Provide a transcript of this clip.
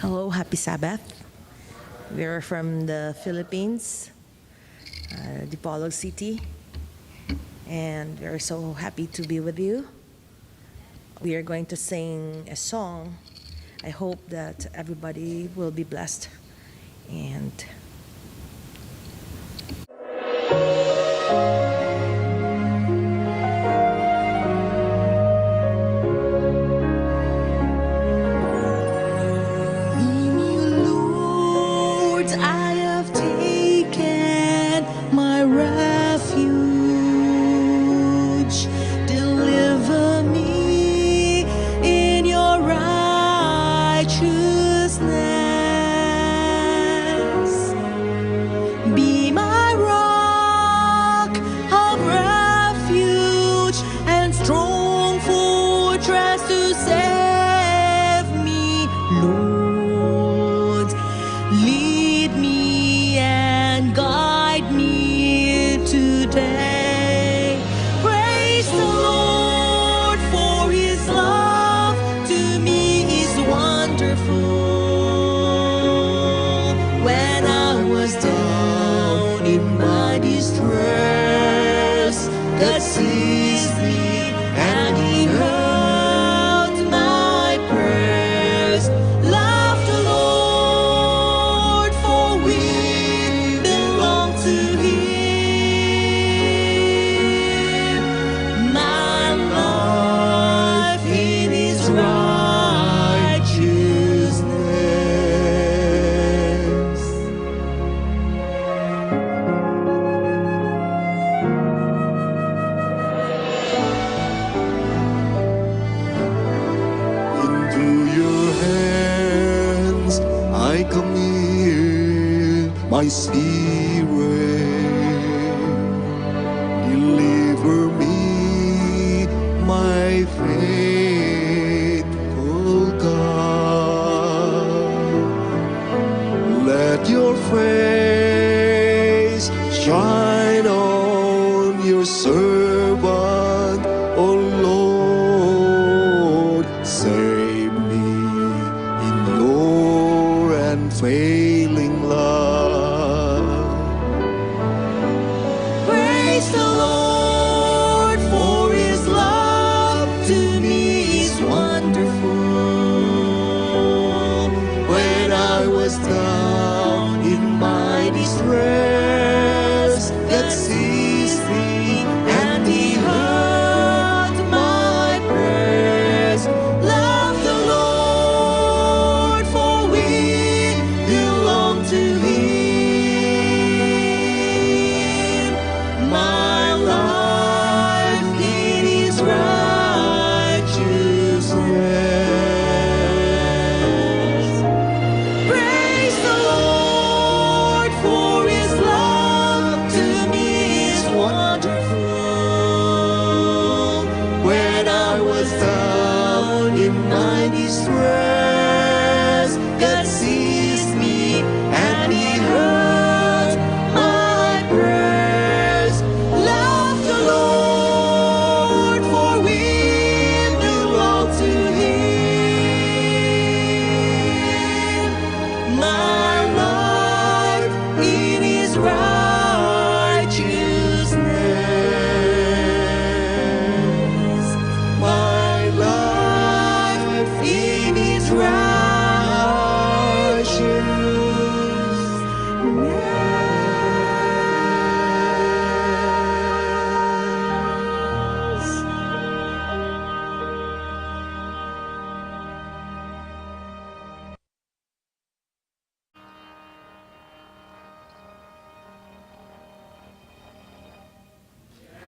Hello, happy Sabbath. We're from the Philippines, Dipolog City, and we're so happy to be with you. We are going to sing a song. I hope that everybody will be blessed. And Lord, I have taken my refuge. Deliver me in your righteousness. Be my rock of refuge and strong fortress to save me, Lord. Lead me and guide me today. Praise the Lord, for his love to me is wonderful. When I was down in my distress, God sees me and he heard my prayers. Love the Lord, for we belong to him. My life in his righteousness. Into your hands I commit my spirit. Deliver me, my faithful God. Let your face shine on your servant, O Lord. Save me in your unfailing love. Praise the Lord, for his love to me is wonderful. When I was down in my distress, God sees me and he heard my prayers. Love the Lord, for we belong to him. My life in his righteousness. Praise the Lord, for his love to me is wonderful. When I was down in my distress,